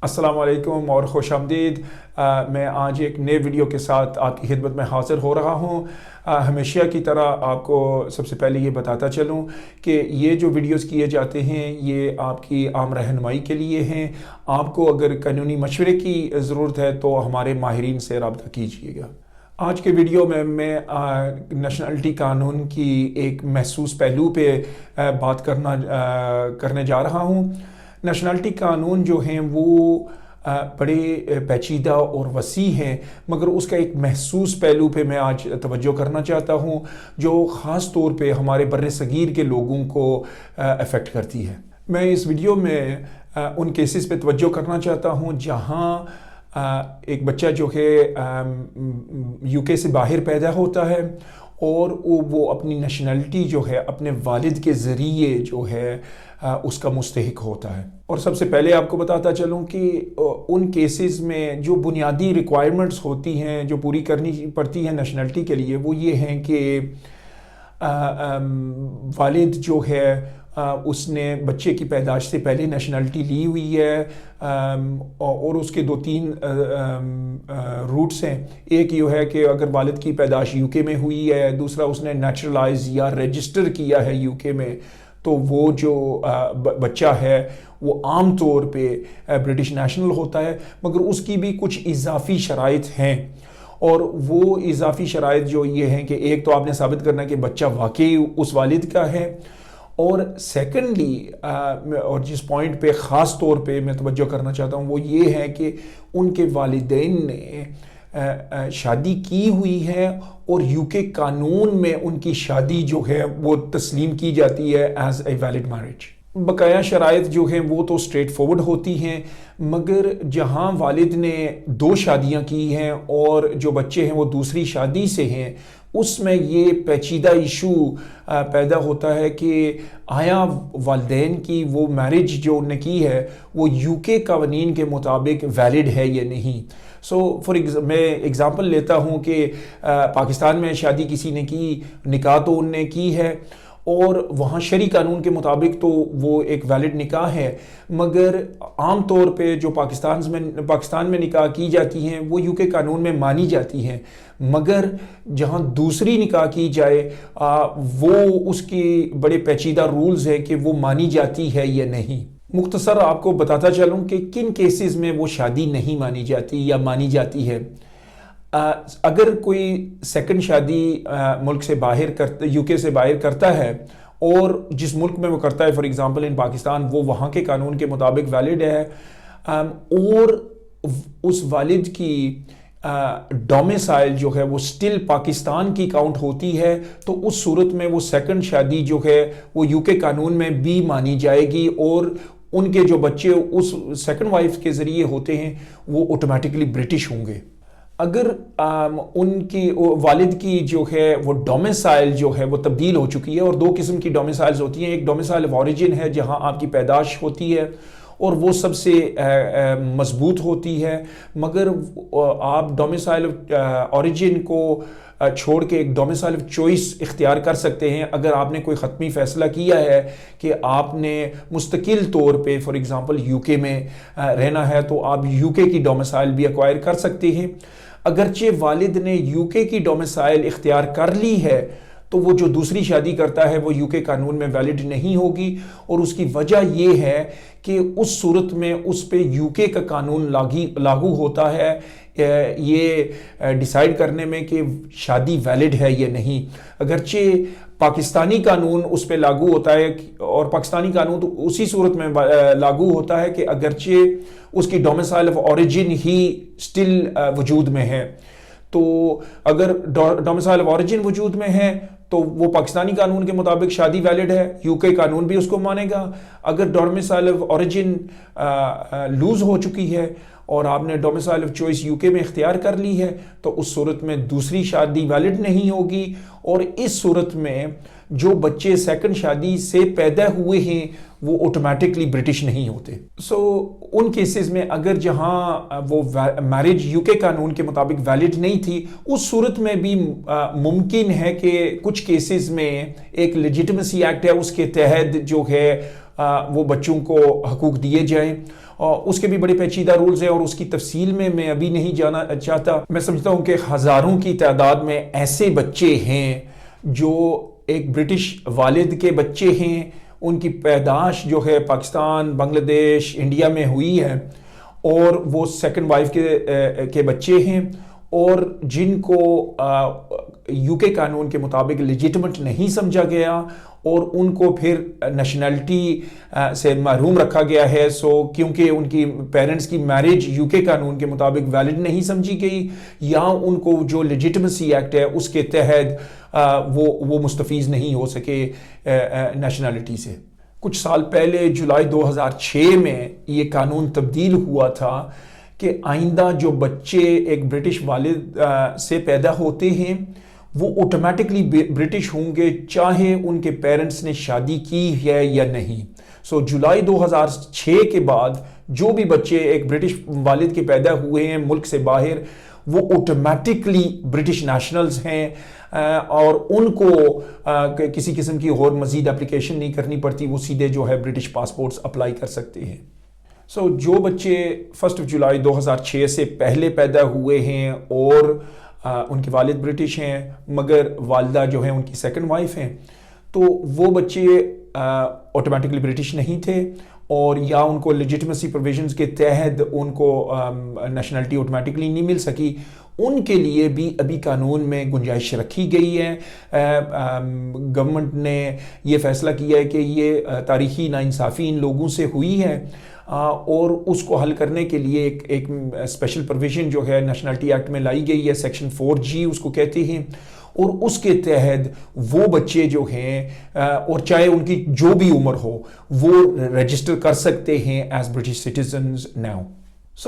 السلام علیکم اور خوش آمدید۔ میں آج ایک نئے ویڈیو کے ساتھ آپ کی خدمت میں حاضر ہو رہا ہوں۔ ہمیشہ کی طرح آپ کو سب سے پہلے یہ بتاتا چلوں کہ یہ جو ویڈیوز کیے جاتے ہیں یہ آپ کی عام رہنمائی کے لیے ہیں۔ آپ کو اگر قانونی مشورے کی ضرورت ہے تو ہمارے ماہرین سے رابطہ کیجیے گا۔ آج کے ویڈیو میں نیشنلٹی قانون کی ایک محسوس پہلو پہ بات کرنے جا رہا ہوں۔ نیشنلٹی قانون جو ہیں وہ بڑے پیچیدہ اور وسیع ہیں، مگر اس کا ایک محسوس پہلو پہ میں آج توجہ کرنا چاہتا ہوں جو خاص طور پہ ہمارے بر صغیر کے لوگوں کو افیکٹ کرتی ہے۔ میں اس ویڈیو میں ان کیسز پہ توجہ کرنا چاہتا ہوں جہاں ایک بچہ جو ہے یو کے سے باہر پیدا ہوتا ہے اور وہ اپنی نیشنلٹی جو ہے اپنے والد کے ذریعے جو ہے اس کا مستحق ہوتا ہے۔ اور سب سے پہلے آپ کو بتاتا چلوں کہ ان کیسز میں جو بنیادی ریکوائرمنٹس ہوتی ہیں جو پوری کرنی پڑتی ہیں نیشنلٹی کے لیے وہ یہ ہیں کہ والد جو ہے اس نے بچے کی پیدائش سے پہلے نیشنلٹی لی ہوئی ہے، اور اس کے دو تین روٹس ہیں۔ ایک یہ ہے کہ اگر والد کی پیدائش یو کے میں ہوئی ہے، دوسرا اس نے نیچرلائز یا رجسٹر کیا ہے یو کے میں، تو وہ جو بچہ ہے وہ عام طور پہ برٹش نیشنل ہوتا ہے، مگر اس کی بھی کچھ اضافی شرائط ہیں۔ اور وہ اضافی شرائط جو یہ ہیں کہ ایک تو آپ نے ثابت کرنا ہے کہ بچہ واقعی اس والد کا ہے، اور سیکنڈلی اور جس پوائنٹ پہ خاص طور پہ میں توجہ کرنا چاہتا ہوں وہ یہ ہے کہ ان کے والدین نے شادی کی ہوئی ہے اور یو کے قانون میں ان کی شادی جو ہے وہ تسلیم کی جاتی ہے ایز اے ویلڈ میرج۔ بقایا شرائط جو ہیں وہ تو اسٹریٹ فارورڈ ہوتی ہیں، مگر جہاں والد نے دو شادیاں کی ہیں اور جو بچے ہیں وہ دوسری شادی سے ہیں، اس میں یہ پیچیدہ ایشو پیدا ہوتا ہے کہ آیا والدین کی وہ میرج جو انہوں نے کی ہے وہ یو کے قوانین کے مطابق ویلڈ ہے یا نہیں۔ میں ایگزامپل لیتا ہوں کہ پاکستان میں شادی کسی نے کی، نکاح تو انہوں نے کی ہے اور وہاں شرعی قانون کے مطابق تو وہ ایک ویلڈ نکاح ہے، مگر عام طور پہ جو پاکستان میں نکاح کی جاتی ہیں وہ یو کے قانون میں مانی جاتی ہیں، مگر جہاں دوسری نکاح کی جائے وہ اس کی بڑے پیچیدہ رولز ہیں کہ وہ مانی جاتی ہے یا نہیں۔ مختصر آپ کو بتاتا چلوں کہ کن کیسز میں وہ شادی نہیں مانی جاتی یا مانی جاتی ہے۔ اگر کوئی سیکنڈ شادی ملک سے باہر یو کے سے باہر کرتا ہے اور جس ملک میں وہ کرتا ہے، فار ایگزامپل ان پاکستان، وہ وہاں کے قانون کے مطابق ویلڈ ہے، اور اس والد کی ڈومیسائل جو ہے وہ سٹل پاکستان کی کاؤنٹ ہوتی ہے، تو اس صورت میں وہ سیکنڈ شادی جو ہے وہ یو کے قانون میں بھی مانی جائے گی اور ان کے جو بچے اس سیکنڈ وائف کے ذریعے ہوتے ہیں وہ آٹومیٹکلی برٹش ہوں گے۔ اگر ان کی والد کی جو ہے وہ ڈومیسائل جو ہے وہ تبدیل ہو چکی ہے، اور دو قسم کی ڈومیسائلز ہوتی ہیں، ایک ڈومیسائل آف اوریجن ہے جہاں آپ کی پیدائش ہوتی ہے اور وہ سب سے مضبوط ہوتی ہے، مگر آپ ڈومیسائل اوریجن کو چھوڑ کے ایک ڈومیسائل آف چوائس اختیار کر سکتے ہیں اگر آپ نے کوئی حتمی فیصلہ کیا ہے کہ آپ نے مستقل طور پہ فار ایگزامپل یو کے میں رہنا ہے، تو آپ یو کے کی ڈومیسائل بھی ایکوائر کر سکتے ہیں۔ اگرچہ والد نے یو کے کی ڈومیسائل اختیار کر لی ہے تو وہ جو دوسری شادی کرتا ہے وہ یو کے قانون میں ویلڈ نہیں ہوگی، اور اس کی وجہ یہ ہے کہ اس صورت میں اس پہ یو کے کا قانون لاگو ہوتا ہے یہ ڈیسائیڈ کرنے میں کہ شادی ویلڈ ہے یا نہیں۔ اگرچہ پاکستانی قانون اس پہ لاگو ہوتا ہے، اور پاکستانی قانون تو اسی صورت میں لاگو ہوتا ہے کہ اگرچہ اس کی ڈومیسائل آف اوریجن ہی سٹل وجود میں ہے، تو اگر ڈومیسائل آف اوریجن وجود میں ہے تو وہ پاکستانی قانون کے مطابق شادی ویلڈ ہے، یو کے قانون بھی اس کو مانے گا۔ اگر ڈومیسائل آف اوریجن لوز ہو چکی ہے اور آپ نے ڈومیسائل آف چوائس یو کے میں اختیار کر لی ہے تو اس صورت میں دوسری شادی ویلڈ نہیں ہوگی، اور اس صورت میں جو بچے سیکنڈ شادی سے پیدا ہوئے ہیں وہ آٹومیٹکلی برٹش نہیں ہوتے۔ ان کیسز میں اگر جہاں وہ میرج یو کے قانون کے مطابق ویلڈ نہیں تھی، اس صورت میں بھی ممکن ہے کہ کچھ کیسز میں ایک لیجٹمیسی ایکٹ ہے اس کے تحت جو ہے وہ بچوں کو حقوق دیے جائیں، اور اس کے بھی بڑے پیچیدہ رولز ہیں اور اس کی تفصیل میں ابھی نہیں جانا چاہتا. میں سمجھتا ہوں کہ ہزاروں کی تعداد میں ایسے بچے ہیں جو ایک برٹش والد کے بچے ہیں, ان کی پیدائش جو ہے پاکستان, بنگلہ دیش, انڈیا میں ہوئی ہے, اور وہ سیکنڈ وائف کے بچے ہیں, اور جن کو یو کے قانون کے مطابق لیجیٹمٹ نہیں سمجھا گیا اور ان کو پھر نیشنلٹی سے محروم رکھا گیا ہے. کیونکہ ان کی پیرنٹس کی میرج یو کے قانون کے مطابق ویلڈ نہیں سمجھی گئی, یا ان کو جو لیجیٹمیسی ایکٹ ہے اس کے تحت وہ مستفیض نہیں ہو سکے نیشنلٹی سے. کچھ سال پہلے جولائی 2006 میں یہ قانون تبدیل ہوا تھا کہ آئندہ جو بچے ایک برٹش والد سے پیدا ہوتے ہیں وہ آٹومیٹکلی برٹش ہوں گے, چاہے ان کے پیرنٹس نے شادی کی ہے یا نہیں. جولائی 2006 کے بعد جو بھی بچے ایک برٹش والد کے پیدا ہوئے ہیں ملک سے باہر, وہ آٹومیٹکلی برٹش نیشنلز ہیں, اور ان کو کسی قسم کی اور مزید اپلیکیشن نہیں کرنی پڑتی, وہ سیدھے جو ہے برٹش پاسپورٹس اپلائی کر سکتے ہیں. جو بچے 1 جولائی 2006 سے پہلے پیدا ہوئے ہیں اور ان کے والد برٹش ہیں مگر والدہ جو ہیں ان کی سیکنڈ وائف ہیں, تو وہ بچے آٹومیٹکلی برٹش نہیں تھے, اور یا ان کو لیجیٹمیسی پروویژنز کے تحت ان کو نیشنلٹی آٹومیٹکلی نہیں مل سکی. ان کے لیے بھی ابھی قانون میں گنجائش رکھی گئی ہے. گورنمنٹ نے یہ فیصلہ کیا ہے کہ یہ تاریخی ناانصافی ان لوگوں سے ہوئی ہے, اور اس کو حل کرنے کے لیے ایک اسپیشل پروویژن جو ہے نیشنلٹی ایکٹ میں لائی گئی ہے, سیکشن 4G اس کو کہتے ہیں, اور اس کے تحت وہ بچے جو ہیں اور چاہے ان کی جو بھی عمر ہو وہ رجسٹر کر سکتے ہیں ایز برٹش سٹیزنز ناؤ.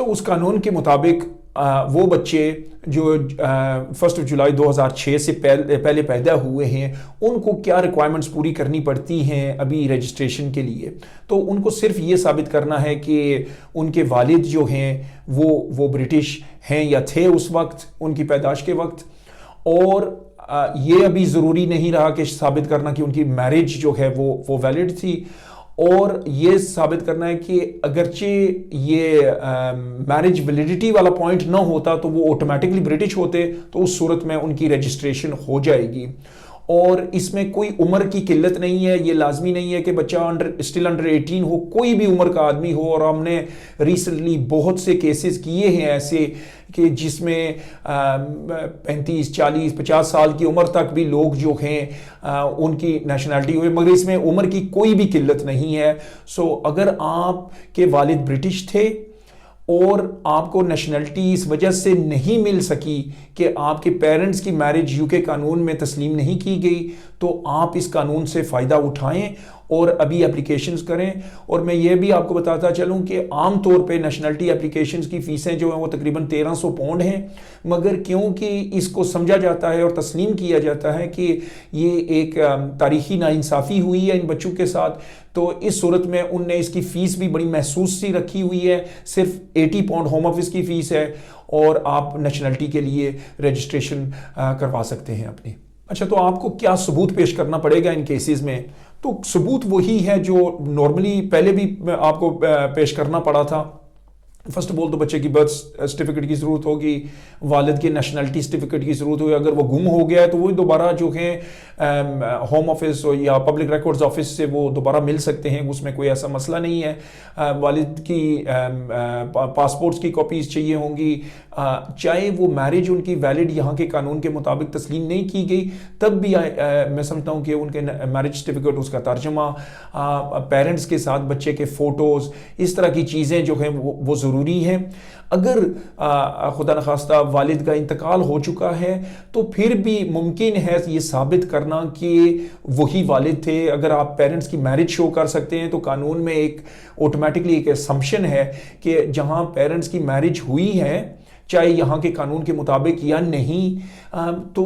اس قانون کے مطابق وہ بچے جو 1 جولائی 2006 سے پہلے پیدا ہوئے ہیں ان کو کیا ریکوائرمنٹس پوری کرنی پڑتی ہیں ابھی رجسٹریشن کے لیے. تو ان کو صرف یہ ثابت کرنا ہے کہ ان کے والد جو ہیں وہ برٹش ہیں یا تھے اس وقت ان کی پیدائش کے وقت, اور یہ ابھی ضروری نہیں رہا کہ ثابت کرنا کہ ان کی میرج جو ہے وہ ویلڈ تھی, اور یہ ثابت کرنا ہے کہ اگرچہ یہ میرج ویلیڈیٹی والا پوائنٹ نہ ہوتا تو وہ آٹومیٹکلی برٹش ہوتے, تو اس صورت میں ان کی رجسٹریشن ہو جائے گی. اور اس میں کوئی عمر کی قلت نہیں ہے, یہ لازمی نہیں ہے کہ بچہ اسٹل انڈر 18 ہو, کوئی بھی عمر کا آدمی ہو. اور ہم نے ریسنٹلی بہت سے کیسز کیے ہیں ایسے کہ جس میں 35, 40, 50 سال کی عمر تک بھی لوگ جو ہیں ان کی نیشنلٹی ہوئے, مگر اس میں عمر کی کوئی بھی قلت نہیں ہے. اگر آپ کے والد برٹش تھے اور آپ کو نیشنلٹی اس وجہ سے نہیں مل سکی کہ آپ کے پیرنٹس کی میرج یو کے قانون میں تسلیم نہیں کی گئی, تو آپ اس قانون سے فائدہ اٹھائیں اور ابھی اپلیکیشنز کریں. اور میں یہ بھی آپ کو بتاتا چلوں کہ عام طور پہ نیشنلٹی اپلیکیشنز کی فیسیں جو ہیں وہ تقریباً 1300 پاؤنڈ ہیں, مگر کیونکہ اس کو سمجھا جاتا ہے اور تسلیم کیا جاتا ہے کہ یہ ایک تاریخی ناانصافی ہوئی ہے ان بچوں کے ساتھ, تو اس صورت میں ان نے اس کی فیس بھی بڑی محسوس سی رکھی ہوئی ہے. صرف 80 پاؤنڈ ہوم آفس کی فیس ہے, اور آپ نیشنلٹی کے لیے رجسٹریشن کروا سکتے ہیں اپنی. اچھا, تو آپ کو کیا ثبوت پیش کرنا پڑے گا ان کیسز میں؟ تو ثبوت وہی ہے جو نارملی پہلے بھی آپ کو پیش کرنا پڑا تھا. فرسٹ آف آل تو بچے کی برتھ سرٹیفکیٹ کی ضرورت ہوگی, والد کے نیشنلٹی سرٹیفکیٹ کی ضرورت ہوگی. اگر وہ گم ہو گیا ہے تو وہ دوبارہ جو ہیں ہوم آفس یا پبلک ریکارڈز آفس سے وہ دوبارہ مل سکتے ہیں, اس میں کوئی ایسا مسئلہ نہیں ہے. والد کی پاسپورٹس کی کاپیز چاہیے ہوں گی, چاہے وہ میرج ان کی ویلڈ یہاں کے قانون کے مطابق تسلیم نہیں کی گئی تب بھی میں سمجھتا ہوں کہ ان کے میرج سرٹیفکیٹ, اس کا ترجمہ, پیرنٹس کے ساتھ بچے کے فوٹوز, اس طرح کی چیزیں جو ہیں وہ ضروری ہیں. اگر خدا نخواستہ والد کا انتقال ہو چکا ہے تو پھر بھی ممکن ہے یہ ثابت کرنا کہ وہی والد تھے. اگر آپ پیرنٹس کی میرج شو کر سکتے ہیں تو قانون میں ایک آٹومیٹکلی ایک اسمپشن ہے کہ جہاں پیرنٹس کی میرج ہوئی ہے چاہے یہاں کے قانون کے مطابق یا نہیں، تو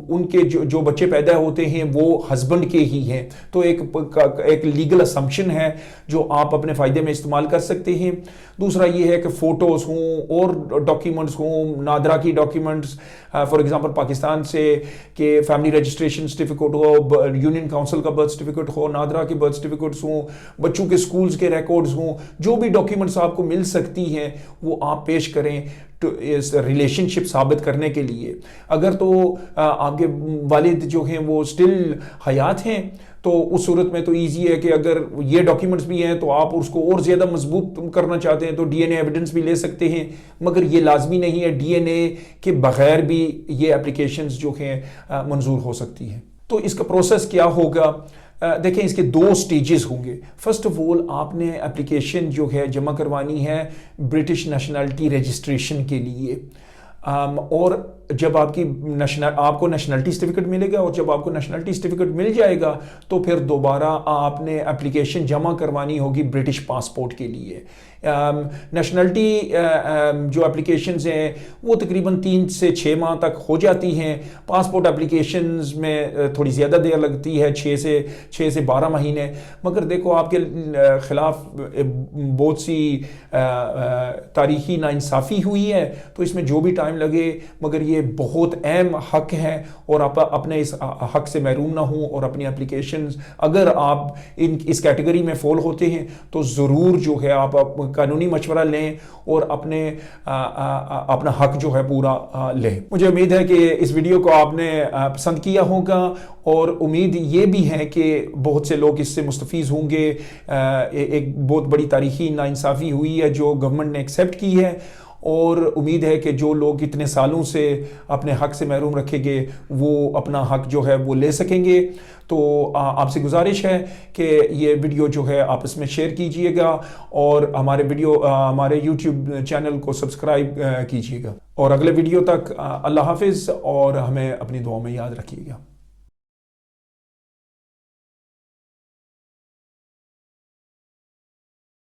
ان کے جو بچے پیدا ہوتے ہیں وہ ہسبینڈ کے ہی ہیں، تو ایک لیگل اسمپشن ہے جو آپ اپنے فائدے میں استعمال کر سکتے ہیں۔ دوسرا یہ ہے کہ فوٹوز ہوں اور ڈاکیومنٹس ہوں، نادرا کی ڈاکیومنٹس، فار ایگزامپل پاکستان سے کہ فیملی رجسٹریشن سرٹیفکیٹ ہو، یونین کاؤنسل کا برتھ سرٹیفکیٹ ہو، نادرا کے برتھ سرٹیفکیٹس ہوں، بچوں کے سکولز کے ریکارڈز ہوں، جو بھی ڈاکیومنٹس آپ کو مل سکتی ہیں وہ آپ پیش کریں اس ریلیشن شپ ثابت کرنے کے لیے۔ اگر تو آپ کے والد جو ہیں وہ سٹل حیات ہیں تو اس صورت میں تو ایزی ہے کہ اگر یہ ڈاکیومنٹس بھی ہیں تو آپ اس کو اور زیادہ مضبوط کرنا چاہتے ہیں تو ڈی این اے ایویڈنس بھی لے سکتے ہیں، مگر یہ لازمی نہیں ہے، ڈی این اے کے بغیر بھی یہ اپلیکیشنز جو ہیں منظور ہو سکتی ہیں۔ تو اس کا پروسیس کیا ہوگا؟ دیکھیں اس کے 2 سٹیجز ہوں گے۔ فرسٹ آف آل آپ نے اپلیکیشن جو ہے جمع کروانی ہے برٹش نیشنلٹی رجسٹریشن کے لیے، اور جب آپ کو نیشنلٹی سرٹیفکیٹ ملے گا، اور جب آپ کو نیشنلٹی سرٹیفکیٹ مل جائے گا تو پھر دوبارہ آپ نے اپلیکیشن جمع کروانی ہوگی برٹش پاسپورٹ کے لیے۔ نیشنلٹی جو اپلیکیشنز ہیں وہ تقریباً 3 سے 6 ماہ تک ہو جاتی ہیں، پاسپورٹ اپلیکیشنز میں تھوڑی زیادہ دیر لگتی ہے، 6 سے 12 مہینے۔ مگر دیکھو آپ کے خلاف بہت سی تاریخی ناانصافی ہوئی ہے، تو اس میں جو بھی ٹائم لگے، مگر یہ بہت اہم حق ہے اور آپ اپنے اس حق سے محروم نہ ہوں، اور اپنی اپلیکیشنز اگر آپ اس کیٹیگری میں فال ہوتے ہیں تو ضرور جو ہے آپ قانونی مشورہ لیں اور اپنا حق جو ہے پورا لیں۔ مجھے امید ہے کہ اس ویڈیو کو آپ نے پسند کیا ہوگا، اور امید یہ بھی ہے کہ بہت سے لوگ اس سے مستفیض ہوں گے۔ ایک بہت بڑی تاریخی ناانصافی ہوئی ہے جو گورنمنٹ نے ایکسیپٹ کی ہے، اور امید ہے کہ جو لوگ اتنے سالوں سے اپنے حق سے محروم رکھے گے وہ اپنا حق جو ہے وہ لے سکیں گے۔ تو آپ سے گزارش ہے کہ یہ ویڈیو جو ہے آپس میں شیئر کیجئے گا، اور ہمارے یوٹیوب چینل کو سبسکرائب کیجئے گا، اور اگلے ویڈیو تک اللہ حافظ، اور ہمیں اپنی دعاؤں میں یاد رکھیے گا۔